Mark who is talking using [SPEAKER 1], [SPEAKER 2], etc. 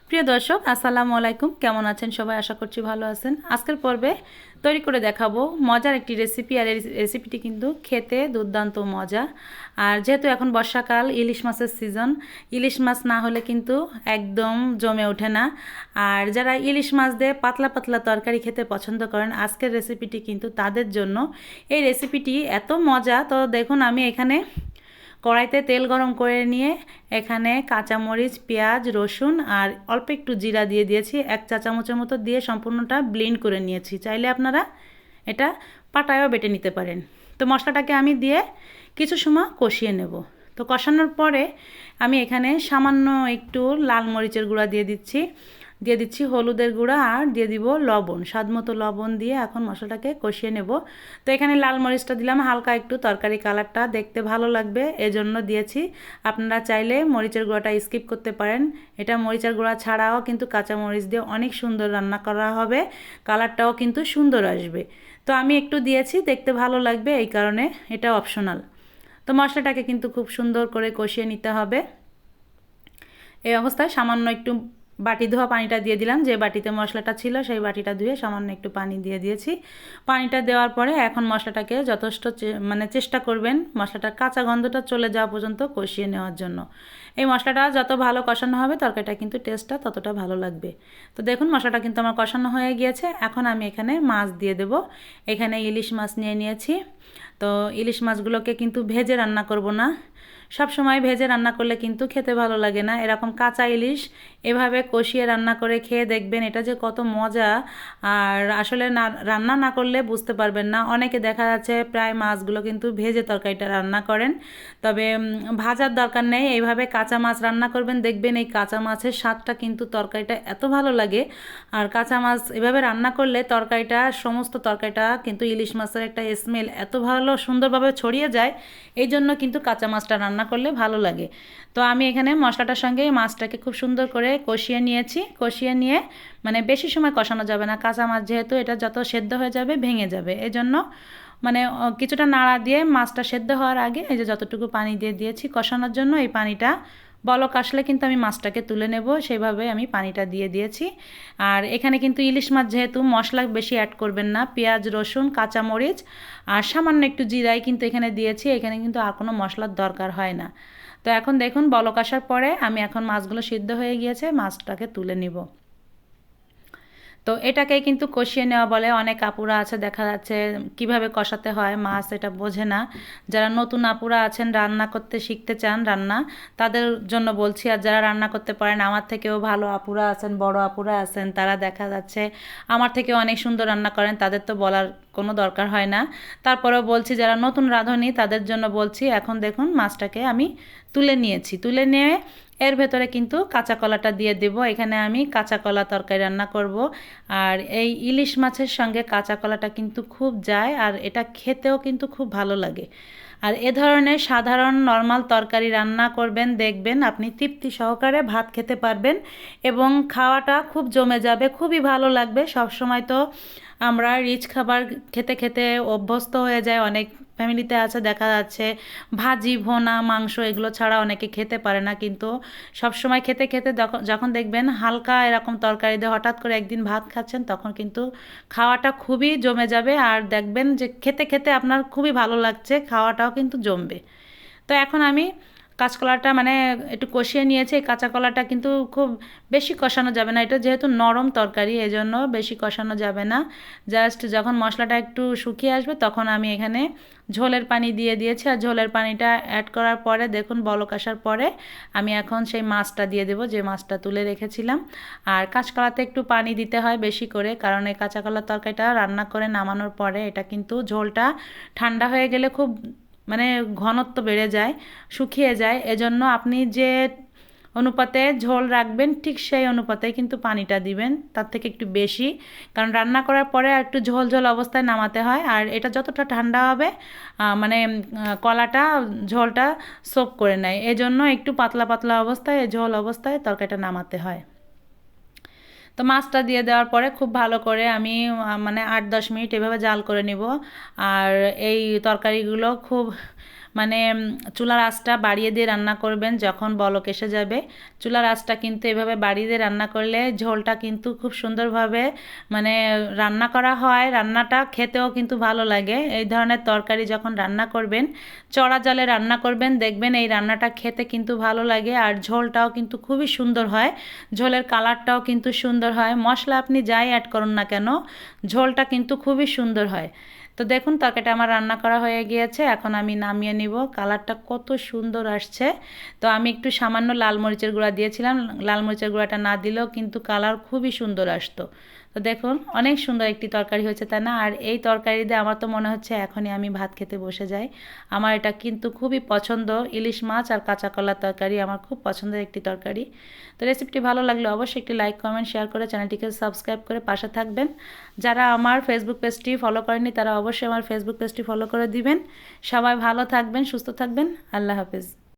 [SPEAKER 1] প্রিয় দর্শক আসসালামু আলাইকুম, কেমন আছেন সবাই? আশা করছি ভালো আছেন। আজকের পর্বে তৈরি করে দেখাবো মজার একটি রেসিপি। আর এই রেসিপিটি কিন্তু খেতে দুর্দান্ত মজা। আর যেহেতু এখন বর্ষাকাল, ইলিশ মাছের সিজন, ইলিশ মাছ না হলে কিন্তু একদম জমে ওঠে না। আর যারা ইলিশ মাছ দিয়ে পাতলা পাতলা তরকারি খেতে পছন্দ করেন, আজকের রেসিপিটি কিন্তু তাদের জন্য। এই রেসিপিটি এত মজা, তো দেখুন আমি এখানে কড়াইতে তেল গরম করে নিয়ে এখানে কাঁচামরিচ, পেঁয়াজ, রসুন আর অল্প একটু জিরা দিয়ে দিয়েছি। 1 চা চামচের মতো দিয়ে সম্পূর্ণটা ব্লেন্ড করে নিয়েছি। চাইলে আপনারা এটা পাটায়ও বেটে নিতে পারেন। তো মশলাটাকে আমি দিয়ে কিছু সময় কষিয়ে নেব। তো কষানোর পরে আমি এখানে সামান্য একটু লাল মরিচের গুঁড়া দিয়ে দিচ্ছি হলুদের গুঁড়া, আর দিয়ে দিব লবণ, স্বাদমতো লবণ দিয়ে এখন মশলাটাকে কষিয়ে নেব। তো এখানে লাল মরিচটা দিলাম হালকা একটু, তরকারি কালারটা দেখতে ভালো লাগবে এজন্য দিয়েছি। আপনারা চাইলে মরিচের গুঁড়াটা স্কিপ করতে পারেন। এটা মরিচের গুঁড়া ছাড়াও কিন্তু কাঁচা মরিচ দিয়ে অনেক সুন্দর রান্না করা হবে, কালারটাও কিন্তু সুন্দর আসবে। তো আমি একটু দিয়েছি, দেখতে ভালো লাগবে এই কারণে, এটা অপশনাল। তো মশলাটাকে কিন্তু খুব সুন্দর করে কষিয়ে নিতে হবে। এই অবস্থায় সামান্য একটু বাটি ধোয়া পানিটা দিয়ে দিলাম, যে বাটিতে মশলাটা ছিল সেই বাটিটা ধুয়ে সামান্য একটু পানি দিয়ে দিয়েছি। পানিটা দেওয়ার পরে এখন মশলাটাকে যথেষ্ট চেষ্টা করবেন মশলাটার কাঁচা গন্ধটা চলে যাওয়া পর্যন্ত কষিয়ে নেওয়ার জন্য। এই মশলাটা যত ভালো কষানো হবে তরকারিটা কিন্তু টেস্টটা ততটা ভালো লাগবে। তো দেখুন মশলাটা কিন্তু আমার কষানো হয়ে গিয়েছে। এখন আমি এখানে মাছ দিয়ে দেব। এখানে ইলিশ মাছ নিয়ে নিয়েছি। তো ইলিশ মাছগুলোকে কিন্তু ভেজে রান্না করব না। সব সময় ভেজে রান্না করলে কিন্তু খেতে ভালো লাগে না। এরকম কাঁচা ইলিশ এভাবে কষিয়ে রান্না করে খেয়ে দেখবেন, এটা যে কত মজা। আর আসলে না রান্না না করলে বুঝতে পারবেন না। অনেকে দেখা যাচ্ছে প্রায় মাছগুলো কিন্তু ভেজে তরকারিটা রান্না করেন, তবে ভাজার দরকার নেই। এইভাবে কাঁচা মাছ রান্না করবেন, দেখবেন এই কাঁচা মাছের স্বাদটা কিন্তু তরকারিটা এত ভালো লাগে। আর কাঁচা মাছ এভাবে রান্না করলে তরকারিটা, সমস্ত তরকারিটা কিন্তু ইলিশ মাছের একটা স্মেল এত ভালো সুন্দরভাবে ছড়িয়ে যায়। এই জন্য কিন্তু কাঁচা মাছটা রান্না করলে ভালো লাগে। তো আমি এখানে মশলাটার সঙ্গে মাছটাকে খুব সুন্দর করে কষিয়ে নিয়েছি। কষিয়ে নিয়ে বেশি সময় কষানো যাবে না, কাঁচা মাছ যেহেতু, এটা যত সেদ্ধ হয়ে যাবে ভেঙে যাবে। এজন্য কিছুটা নাড়া দিয়ে মাছটা সেদ্ধ হওয়ার আগে এই যে যতটুকু পানি দিয়ে দিয়েছি কষানোর জন্য, এই পানিটা বলক আসলে কিন্তু আমি মাছটাকে তুলে নেব, সেইভাবে আমি পানিটা দিয়ে দিয়েছি। আর এখানে কিন্তু ইলিশ মাছ যেহেতু মশলা বেশি অ্যাড করবেন না, পেঁয়াজ, রসুন, কাঁচামরিচ আর সামান্য একটু জিরাই কিন্তু এখানে দিয়েছি। এখানে কিন্তু আর কোনো মশলার দরকার হয় না। তো এখন দেখুন বলক আসার পরে আমি এখন মাছগুলো সিদ্ধ হয়ে গিয়েছে, মাছটাকে তুলে নিব। তো এটাকেই কিন্তু কষিয়ে নেওয়া বলে। অনেক আপুরা আছে দেখা যাচ্ছে কিভাবে কষাতে হয় মাছ এটা বোঝে না। যারা নতুন আপুরা আছেন, রান্না করতে শিখতে চান রান্না, তাদের জন্য বলছি। আর যারা রান্না করতে পারেন, আমার থেকেও ভালো আপুরা আছেন, বড় আপুরা আছেন, তারা দেখা যাচ্ছে আমার থেকে অনেক সুন্দর রান্না করেন, তাদের তো বলার কোনো দরকার হয় না। তারপরেও বলছি যারা নতুন রাঁধুনি তাদের জন্য বলছি। এখন দেখুন মাছটাকে আমি তুলে নিয়েছি। তুলে নিয়ে এর ভেতরে কিন্তু কাঁচা কলাটা দিয়ে দেব। এখানে আমি কাঁচা কলা তরকারি রান্না করব। আর এই ইলিশ মাছের সঙ্গে কাঁচা কলাটা কিন্তু খুব যায়, আর এটা খেতেও কিন্তু খুব ভালো লাগে। আর এ ধরনের সাধারণ নর্মাল তরকারি রান্না করবেন, দেখবেন আপনি তৃপ্তি সহকারে ভাত খেতে পারবেন এবং খাওয়াটা খুব জমে যাবে, খুবই ভালো লাগবে। সব সময় তো আমরা রিচ খাবার খেতে খেতে অভ্যস্ত হয়ে যায়। অনেক ফ্যামিলিতে আছে দেখা যাচ্ছে ভাজি, ভোনা, মাংস এগুলো ছাড়া অনেকে খেতে পারে না। কিন্তু সব সময় খেতে খেতে যখন দেখবেন হালকা এরকম তরকারি দিয়ে হঠাৎ করে একদিন ভাত খাচ্ছেন, তখন কিন্তু খাওয়াটা খুবই জমে যাবে। আর দেখবেন যে খেতে খেতে আপনার খুবই ভালো লাগছে, খাওয়াটাও কিন্তু জমবে। তো এখন আমি কাঁচকলাটা একটু কষিয়ে নিয়েছি। এই কাঁচা কলাটা কিন্তু খুব বেশি কষানো যাবে না, এটা যেহেতু নরম তরকারি এজন্য বেশি কষানো যাবে না। জাস্ট যখন মশলাটা একটু শুকিয়ে আসবে তখন আমি এখানে ঝোলের পানি দিয়ে দিয়েছি। আর ঝোলের পানিটা অ্যাড করার পরে দেখুন বলক আসার পরে আমি এখন সেই মাছটা দিয়ে দেবো, যে মাছটা তুলে রেখেছিলাম। আর কাঁচকলাতে একটু পানি দিতে হয় বেশি করে, কারণ এই কাঁচা কলার তরকারিটা রান্না করে নামানোর পরে এটা কিন্তু ঝোলটা ঠান্ডা হয়ে গেলে খুব ঘনত্ব বেড়ে যায়, শুকিয়ে যায়। এজন্য আপনি যে অনুপাতে ঝোল রাখবেন ঠিক সেই অনুপাতে কিন্তু পানিটা দিবেন, তার থেকে একটু বেশি। কারণ রান্না করার পরে আর একটু ঝোল ঝোল অবস্থায় নামাতে হয়। আর এটা যতটা ঠান্ডা হবে কলাটা ঝোলটা সোক করে নেয়, এজন্য একটু পাতলা পাতলা অবস্থায়, ঝোল অবস্থায় তরকারিটা নামাতে হয়। তো মাছটা দিয়ে দেওয়ার পরে খুব ভালো করে আমি 8-10 মিনিট এভাবে জাল করে নিব। আর এই তরকারিগুলো খুব মানে চুলার আঁচটা বাড়িয়ে দিয়ে রান্না করবেন যখন বলক এসে যাবে। চুলার আঁচটা কিন্তু এভাবে বাড়িয়ে দিয়ে রান্না করলে ঝোলটা কিন্তু খুব সুন্দরভাবে মানে রান্না করা হয়, রান্নাটা খেতেও কিন্তু ভালো লাগে। এই ধরনের তরকারি যখন রান্না করবেন, চড়া জালে রান্না করবেন, দেখবেন এই রান্নাটা খেতে কিন্তু ভালো লাগে আর ঝোলটাও কিন্তু খুবই সুন্দর হয়, ঝোলের কালারটাও কিন্তু সুন্দর হয়। মশলা আপনি যাই অ্যাড করুন না কেন, ঝোলটা কিন্তু খুবই সুন্দর হয়। তো দেখুন তরকারিটা আমার রান্না করা হয়ে গিয়েছে, এখন আমি নামিয়ে নিব। কালারটা কত সুন্দর আসছে। তো আমি একটু সামান্য লাল মরিচের গুঁড়া দিয়েছিলাম, লাল মরিচের গুঁড়াটা না দিলেও কিন্তু কালার খুবই সুন্দর আসতো। তো দেখুন অনেক সুন্দর একটি তরকারি হয়েছে, তাই না? আর এই তরকারি দিয়ে আমার তো মনে হচ্ছে এখনই আমি ভাত খেতে বসে যাই। আমার এটা কিন্তু খুবই পছন্দ, ইলিশ মাছ আর কাঁচা কলার তরকারি আমার খুব পছন্দের একটি তরকারি। তো রেসিপিটি ভালো লাগলে অবশ্যই একটি লাইক কমেন্ট শেয়ার করে চ্যানেলটিকে সাবস্ক্রাইব করে পাশে থাকবেন। যারা আমার ফেসবুক পেজটি ফলো করেনি তারা অবশ্যই আমার ফেসবুক পেজটি ফলো করে দিবেন। সবাই ভালো থাকবেন, সুস্থ থাকবেন। আল্লাহ হাফেজ।